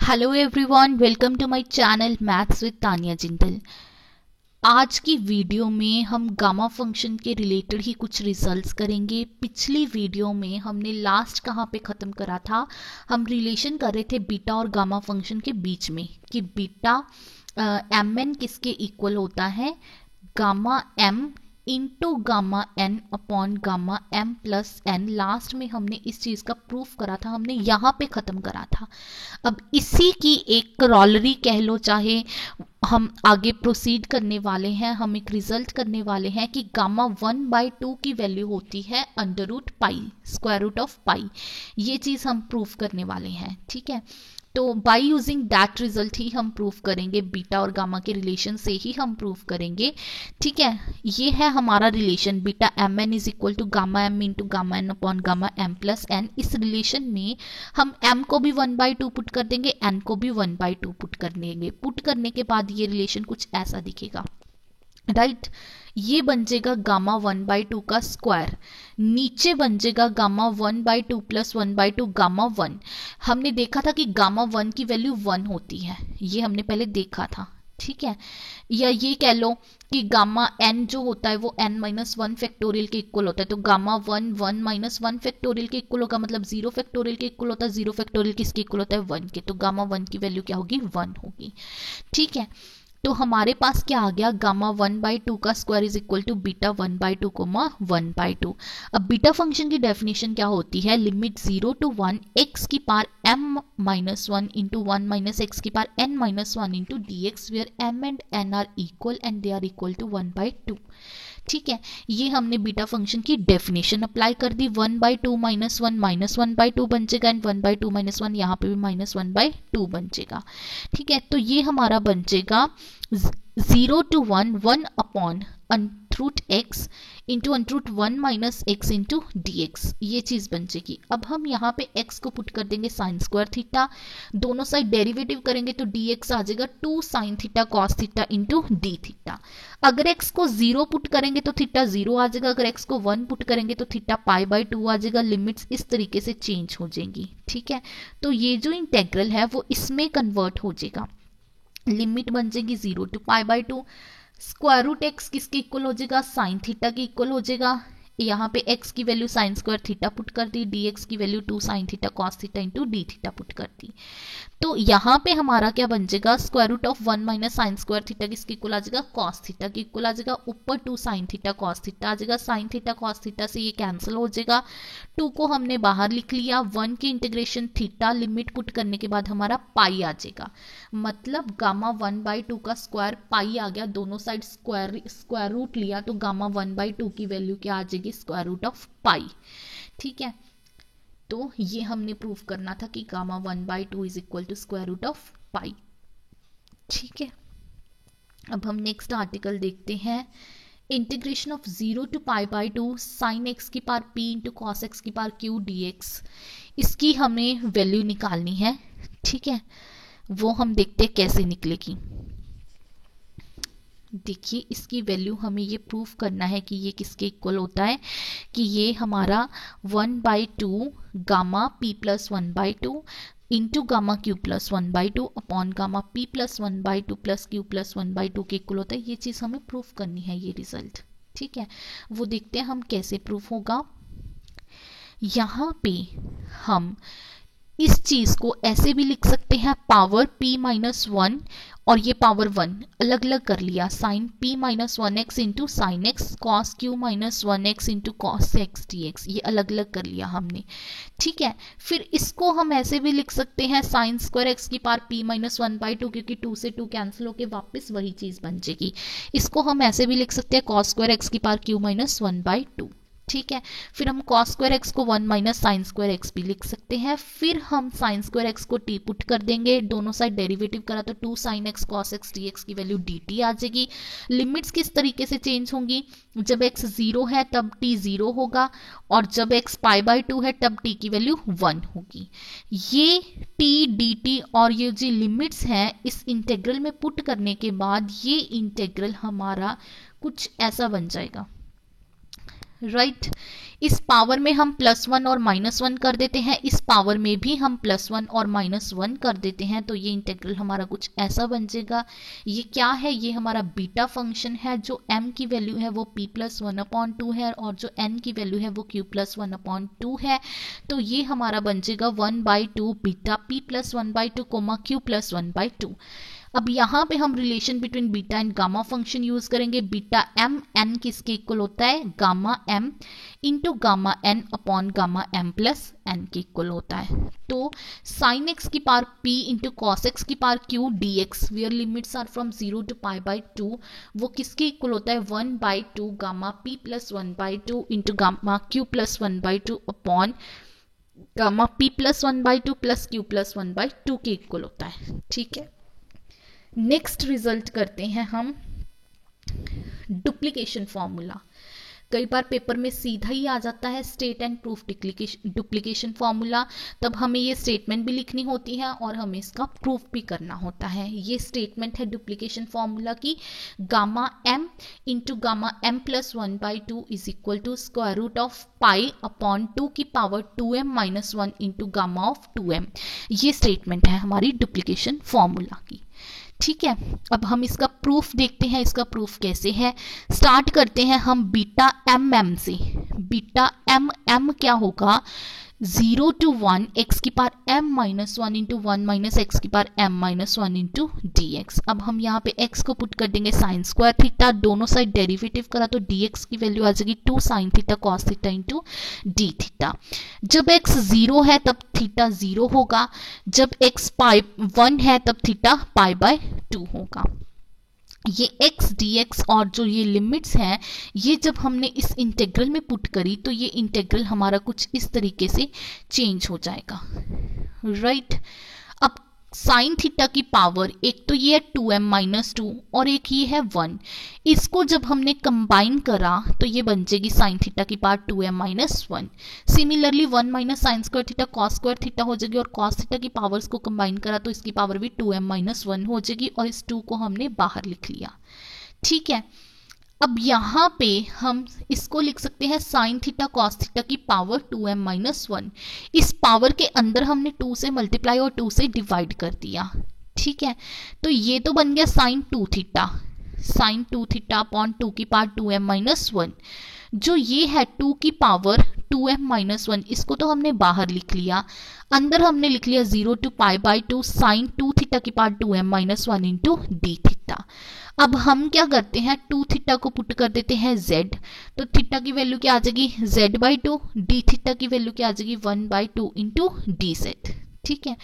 Hello everyone, welcome to my channel maths with Tania Jindal. आज की video में हम गामा फंक्शन के रिलेटेड ही कुछ रिजल्ट्स करेंगे। पिछली वीडियो में हमने लास्ट कहाँ पे ख़त्म करा था, हम रिलेशन कर रहे थे बीटा और गामा फंक्शन के बीच में कि बीटा एम एन किसके इक्वल होता है, gamma M into gamma N upon gamma M plus N. Last में हमने इस चीज़ का प्रूफ करा था, हमने यहाँ पे ख़त्म करा था। अब इसी की एक क्रॉलरी कह लो, चाहे हम आगे प्रोसीड करने वाले हैं, हम एक रिजल्ट करने वाले हैं कि गामा 1/2 की वैल्यू होती है under root pi, square root of pi. ये चीज़ हम प्रूफ करने वाले हैं, ठीक है। तो बाय यूजिंग दैट रिजल्ट ही हम प्रूफ करेंगे, बीटा और गामा के रिलेशन से ही हम प्रूफ करेंगे, ठीक है। ये है हमारा relation beta M N is equal to gamma M into gamma N upon gamma M plus N. इस रिलेशन में हम m को भी 1/2 पुट कर देंगे, n को भी 1/2 पुट कर देंगे। पुट करने के बाद ये रिलेशन कुछ ऐसा दिखेगा, राइट। ये बन जाएगा गामा 1/2 का स्क्वायर, नीचे बन जाएगा गामा 1/2 प्लस 1/2 गामा 1। हमने देखा था कि गामा 1 की वैल्यू 1 होती है, ये हमने पहले देखा था, ठीक है। या ये कह लो कि गामा n जो होता है वो n-1 फैक्टोरियल के इक्वल होता है, तो गामा 1 फैक्टोरियल के इक्वल होगा, मतलब 0 फैक्टोरियल के इक्वल होता है। 0 फैक्टोरियल किसके इक्वल होता है, 1 के, तो गामा 1 की वैल्यू क्या होगी, 1 होगी, ठीक है। तो हमारे पास क्या आ गया, गामा 1/2 का square is equal to beta 1/2 comma 1/2। अब बीटा फंक्शन की डेफिनेशन क्या होती है, लिमिट 0 to 1 x की पावर m-1 इंटू 1 माइनस एक्स की power n-1 into D X, where m and n are equal and they are equal to 1/2, ठीक है। ये हमने बीटा फंक्शन की डेफिनेशन अप्लाई कर दी। 1/2 माइनस 1 माइनस 1/2 बन जाएगा, एंड 1/2 माइनस 1 यहाँ पे भी माइनस 1/2 बन जाएगा, ठीक है। तो ये हमारा बन जाएगा 0 to 1 1 upon under root x into under root 1 minus x into D x, ये चीज़ बन जाएगी। अब हम यहाँ पे x को पुट कर देंगे साइन स्क्वायर थीटा, दोनों साइड डेरिवेटिव करेंगे तो dx आ जाएगा 2 sine theta cos theta into d theta. अगर x को 0 पुट करेंगे तो थीटा 0 आ जाएगा, अगर x को 1 पुट करेंगे तो थीटा π/2 आ जाएगा। लिमिट्स इस तरीके से चेंज हो जाएंगी, ठीक है। तो ये जो इंटेग्रल है वो इसमें कन्वर्ट हो जाएगा, लिमिट बन जाएगी 0 to π/2। स्क्वायर रूट एक्स किसके इक्वल हो जाएगा, साइन थीटा के इक्वल हो जाएगा। यहाँ पे x की value sine square theta put कर दी, dx की value 2 sine theta cos theta into d theta put कर दी। तो यहाँ पे हमारा क्या बन जाएगा, square root of 1 minus sine square theta किसके इक्वल आ जाएगा, कॉस थीटा के इक्वल आ जाएगा। ऊपर 2 साइन थीटा कॉस थीटा आ जाएगा, साइन थीटा कॉस थीटा से ये कैंसिल हो जाएगा। 2 को हमने बाहर लिख लिया, 1 की इंटीग्रेशन थीटा, लिमिट पुट करने के बाद हमारा पाई आ जाएगा, मतलब गामा 1/2 का स्क्वायर पाई आ गया। दोनों साइड स्क्वायर रूट लिया तो गामा 1/2 की वैल्यू क्या आ जाएगी, स्क्वायर रूट ऑफ पाई, ठीक है। तो ये हमने प्रूफ करना था कि gamma 1/2 is equal to square root of pi, ठीक है। अब हम नेक्स्ट आर्टिकल देखते हैं, integration of 0 to π/2 sine x की power p into cos x की पावर q dx। इसकी हमें वैल्यू निकालनी है, ठीक है। वो हम देखते हैं कैसे निकलेगी। देखिए इसकी वैल्यू हमें ये प्रूफ करना है कि ये किसके इक्वल होता है, कि ये हमारा 1/2 gamma p plus 1/2 into gamma q plus 1/2 upon gamma p plus 1/2 plus q plus 1/2 के इक्वल होता है। ये चीज़ हमें प्रूफ करनी है, ये रिजल्ट, ठीक है। वो देखते हैं हम कैसे प्रूफ होगा। यहाँ पे हम इस चीज को ऐसे भी लिख सकते हैं, पावर p-1 और ये पावर 1 अलग अलग कर लिया, sine p-1x into sine x, cos q-1x into cos x dx, ये अलग अलग कर लिया हमने, ठीक है। फिर इसको हम ऐसे भी लिख सकते हैं, साइन स्क्वायर एक्स की पावर p-1/2, क्योंकि 2 से 2 कैंसिल होके वापस वही चीज बन जाएगी। इसको हम ऐसे भी लिख सकते हैं, कॉस स्क्वायर एक्स की पावर q-1/2, ठीक है। फिर हम cos स्क्वायर एक्स को 1 माइनस साइन स्क्वायर एक्स भी लिख सकते हैं। फिर हम साइन स्क्वायर एक्स को t पुट कर देंगे, दोनों साइड डेरिवेटिव करा तो 2 sign x cos x D x की वैल्यू dt आ जाएगी। लिमिट्स किस तरीके से चेंज होंगी, जब x 0 है तब t 0 होगा, और जब x π/2 है तब t की वैल्यू 1 होगी। ये t dt और ये जो लिमिट्स हैं इस इंटेग्रल में पुट करने के बाद ये इंटेग्रल हमारा कुछ ऐसा बन जाएगा, राइट। इस पावर में हम +1 और -1 कर देते हैं, इस पावर में भी हम +1 और -1 कर देते हैं, तो ये इंटीग्रल हमारा कुछ ऐसा बन जाएगा। ये क्या है, ये हमारा बीटा फंक्शन है। जो m की वैल्यू है वो p+1/2 है और जो n की वैल्यू है वो q+1/2 है। तो ये हमारा बन जाएगा 1/2 बीटा p+1/2 q+1/2। अब यहाँ पे हम relation between beta and gamma function use करेंगे। बीटा m n किसके इक्वल होता है, gamma m into gamma n gamma gamma m plus n के इक्वल होता है। तो साइन x की power p into cos x की power q dx where limits are from 0 to π/2 वो किसके इक्वल होता है, 1/2 gamma p+1/2 into gamma q+1/2 upon gamma p+1/2 plus q+1/2 के इक्वल होता है। ठीक है, नेक्स्ट रिजल्ट करते हैं हम डुप्लीकेशन फॉर्मूला। कई बार पेपर में सीधा ही आ जाता है state and proof duplication formula, तब हमें ये स्टेटमेंट भी लिखनी होती है और हमें इसका प्रूफ भी करना होता है। ये स्टेटमेंट है डुप्लीकेशन फॉर्मूला की, gamma m into gamma m+1/2 is equal to square root of π/2 की power 2m - 1 into gamma of 2m। ये स्टेटमेंट है हमारी डुप्लीकेशन फॉर्मूला की। ठीक है, अब हम इसका प्रूफ देखते हैं। इसका प्रूफ कैसे है, स्टार्ट करते हैं हम बीटा mm से। बीटा mm क्या होगा, 0 to 1 x की पावर m-1 इंटू 1 - x की पावर m-1 इंटू dx। अब हम यहाँ पे x को पुट कर देंगे साइन स्क्वायर थीटा, दोनों साइड डेरिवेटिव करा तो dx की वैल्यू आ जाएगी 2 sine theta cos theta into d theta. जब x 0 है तब थीटा 0 होगा, जब x π1 है तब थीटा π/2 होगा। ये x dx और जो ये लिमिट्स हैं, ये जब हमने इस इंटीग्रल में पुट करी तो ये इंटीग्रल हमारा कुछ इस तरीके से चेंज हो जाएगा। राइट, अब साइन थीटा की पावर एक तो ये है 2m - 2 और एक ये है 1। इसको जब हमने कंबाइन करा तो ये बन जाएगी साइन थीटा की power 2m - 1। Similarly 1 - sign square theta cos square theta हो जाएगी और कॉस थीटा की पावर्स को कंबाइन करा तो इसकी पावर भी 2m - 1 हो जाएगी और इस 2 को हमने बाहर लिख लिया। ठीक है, अब यहाँ पे हम इसको लिख सकते हैं साइन थीटा कॉस थीटा की पावर 2m - 1। इस पावर के अंदर हमने 2 से मल्टीप्लाई और 2 से डिवाइड कर दिया। ठीक है, तो ये तो बन गया sine 2 theta, sine 2 theta upon 2 की पावर 2m - 1। जो ये है 2 की पावर 2m - 1, इसको तो हमने बाहर लिख लिया, अंदर हमने लिख लिया 0 to π/2 साइन 2 थीटा की power 2m - 1 into d theta. अब हम क्या करते हैं, 2 थीटा को पुट कर देते हैं z, तो थीटा की वैल्यू क्या आ जाएगी z/2, डी थीटा की वैल्यू क्या आ जाएगी 1/2 इंटू डी जेड। ठीक है,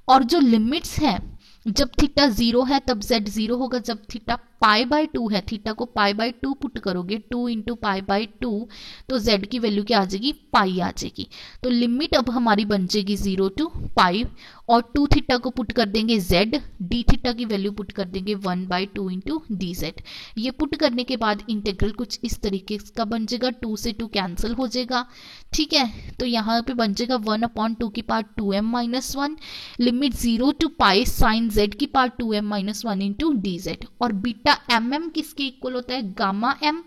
और जो लिमिट्स हैं, जब थीटा 0 है तब z 0 होगा, जब थीटा π/2 है, थीटा को π/2 पुट करोगे 2 इंटू π/2 तो z की वैल्यू क्या आ जाएगी पाई आ जाएगी। तो लिमिट अब हमारी बन जाएगी 0 to π और 2 थीटा को पुट कर देंगे z, डी थीटा की वैल्यू पुट कर देंगे 1/2 इंटू डी जेड। ये पुट करने के बाद इंटीग्रल कुछ इस तरीके का बन जाएगा, 2 से 2 कैंसिल हो जाएगा। ठीक है, तो यहाँ पे बन जाएगा 1/2 की power 2m - 1 limit 0 to π sine z की power 2m - 1 into D Z. और बीटा mm किसके इक्वल होता है, gamma m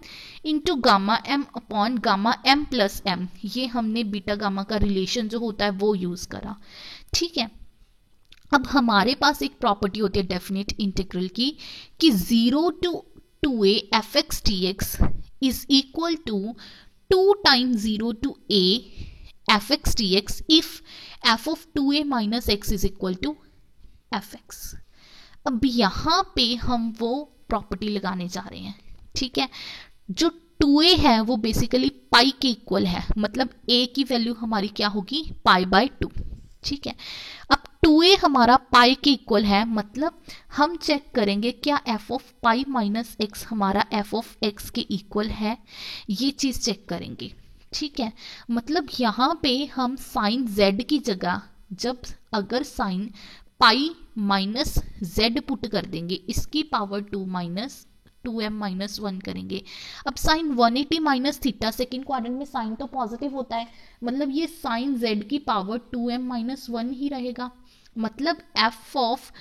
into gamma m upon gamma m plus m। ये हमने बीटा गामा का रिलेशन जो होता है वो यूज करा। ठीक है, अब हमारे पास एक प्रॉपर्टी होती है डेफिनेट इंटीग्रल की कि 0 to 2a fx dx is equal to 2 times 0 to a fx dx if f of 2a minus x is equal to fx। अब यहाँ पे हम वो प्रॉपर्टी लगाने जा रहे हैं। ठीक है, जो 2a है वो बेसिकली पाई के इक्वल है, मतलब a की वैल्यू हमारी क्या होगी π/2। ठीक है, अब 2a हमारा पाई के इक्वल है, मतलब हम चेक करेंगे क्या f of pi minus x हमारा f ऑफ x के इक्वल है, ये चीज चेक करेंगे। ठीक है, मतलब यहाँ पे हम साइन z की जगह जब अगर sine pi minus z put कर देंगे, इसकी पावर 2m - 1 करेंगे। अब sine 180 minus theta, second quadrant में साइन तो पॉजिटिव होता है, मतलब ये साइन z की पावर 2m - 1 ही रहेगा। मतलब f of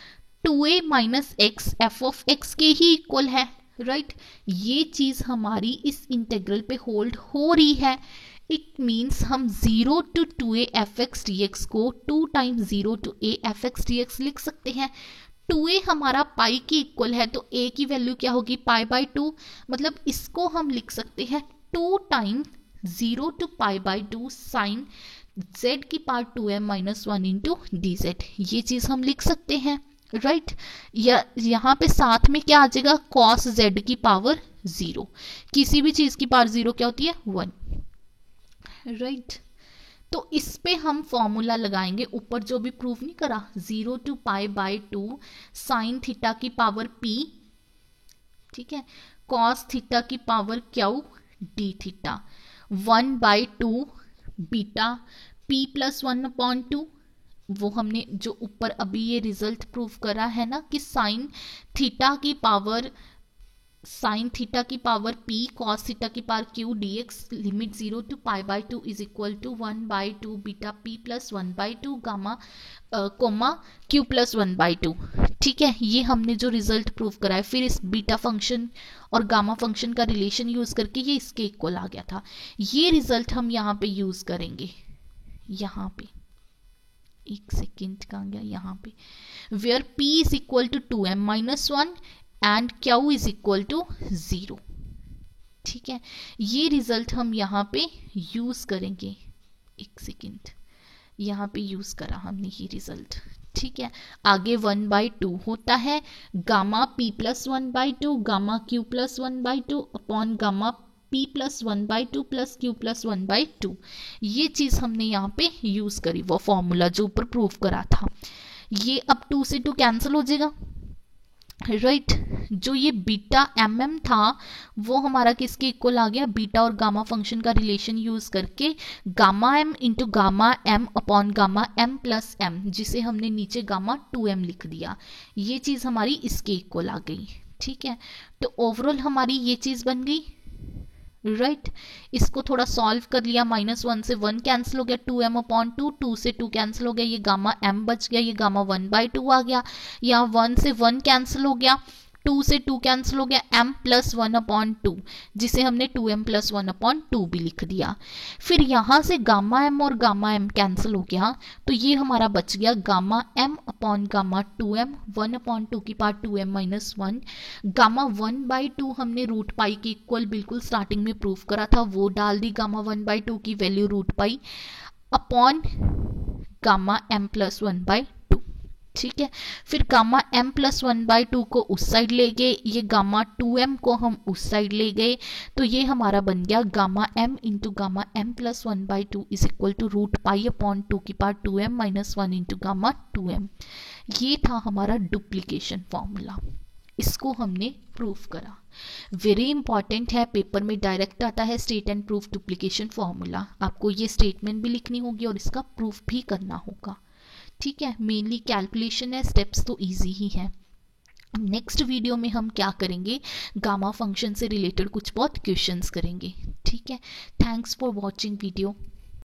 2a minus x f of x के ही इक्वल है। राइट ये चीज हमारी इस इंटेग्रल पे होल्ड हो रही है। इट मीन्स हम 0 to 2a fx dx को 2 times 0 to a fx dx लिख सकते हैं। 2a हमारा पाई के इक्वल है तो a की वैल्यू क्या होगी, पाई बाई 2, मतलब इसको हम लिख सकते हैं 2 times 0 to pi by 2 sine z की power 2m minus 1 into D z, ये चीज हम लिख सकते हैं। राइट या यहाँ पे साथ में क्या आ जाएगा, कॉस z की पावर 0, किसी भी चीज की पावर 0 क्या होती है, 1। राइट तो इस पे हम फॉर्मूला लगाएंगे, ऊपर जो भी प्रूव नहीं करा, 0 to pi by 2 sine theta की पावर p, ठीक है, कॉस थीटा की power q D theta, 1/2 beta p plus 1/2, वो हमने जो ऊपर अभी ये रिजल्ट प्रूव करा है ना कि साइन थीटा की पावर p कॉस थीटा की power q dx limit 0 to pi by 2 is equal to 1/2 beta p plus 1/2 gamma comma q plus 1/2। ठीक है, ये हमने जो रिजल्ट प्रूव करा है, फिर इस बीटा फंक्शन और गामा फंक्शन का रिलेशन यूज करके ये इसके इक्वल आ गया था। ये रिजल्ट हम यहाँ पे यूज करेंगे, यहाँ पे एक सेकेंड कहाँ गया, यहाँ पे where p is equal to 2m minus 1 and q is equal to 0। ठीक है, ये रिजल्ट हम यहाँ पे यूज करेंगे, एक सेकेंड, यहाँ पे यूज करा हमने ये रिजल्ट। ठीक है, आगे 1/2 होता है gamma p plus 1/2 gamma q plus 1/2 upon gamma p plus 1/2 plus q plus 1/2, ये चीज हमने यहाँ पे यूज करी, वो फॉर्मूला जो ऊपर प्रूव करा था। ये अब 2 से 2 कैंसिल हो जाएगा। राइट जो ये बीटा mm था वो हमारा किसके इक्वल आ गया, बीटा और गामा फंक्शन का रिलेशन यूज करके gamma m into gamma m upon gamma m plus m, जिसे हमने नीचे गामा 2m लिख दिया, ये चीज हमारी इसके इक्वल आ गई। ठीक है, तो ओवरऑल हमारी ये चीज बन गई। राइट इसको थोड़ा सॉल्व कर लिया, -1 से 1 कैंसिल हो गया, 2m अपॉन 2, 2 से 2 कैंसिल हो गया, ये गामा m बच गया, ये गामा 1/2 आ गया, यहाँ 1 से 1 कैंसिल हो गया, 2 से 2 कैंसिल हो गया, m प्लस 1/2, जिसे हमने 2m प्लस 1/2 भी लिख दिया। फिर यहाँ से गामा m और गामा m कैंसिल हो गया, तो ये हमारा बच गया gamma m upon gamma 2m, 1/2 की पावर 2m माइनस 1, गामा 1/2 हमने रूट पाई के इक्वल बिल्कुल स्टार्टिंग में प्रूव करा था, वो डाल दी, गामा 1/2 की value root pi upon gamma m plus 1/2। ठीक है, फिर गामा m प्लस 1/2 को उस साइड ले गए, ये गामा 2m को हम उस साइड ले गए, तो ये हमारा बन गया gamma m into gamma m plus 1/2 is equal to root pi upon 2 की power 2m minus 1 into gamma 2m। ये था हमारा डुप्लीकेशन फॉर्मूला, इसको हमने प्रूफ करा। वेरी इंपॉर्टेंट है, पेपर में डायरेक्ट आता है state and proof duplication formula, आपको ये स्टेटमेंट भी लिखनी होगी और इसका प्रूफ भी करना होगा। ठीक है, मेनली कैलकुलेशन है, स्टेप्स तो इजी ही है। नेक्स्ट वीडियो में हम क्या करेंगे, गामा फंक्शन से रिलेटेड कुछ बहुत क्वेश्चंस करेंगे। ठीक है, थैंक्स फॉर वॉचिंग वीडियो।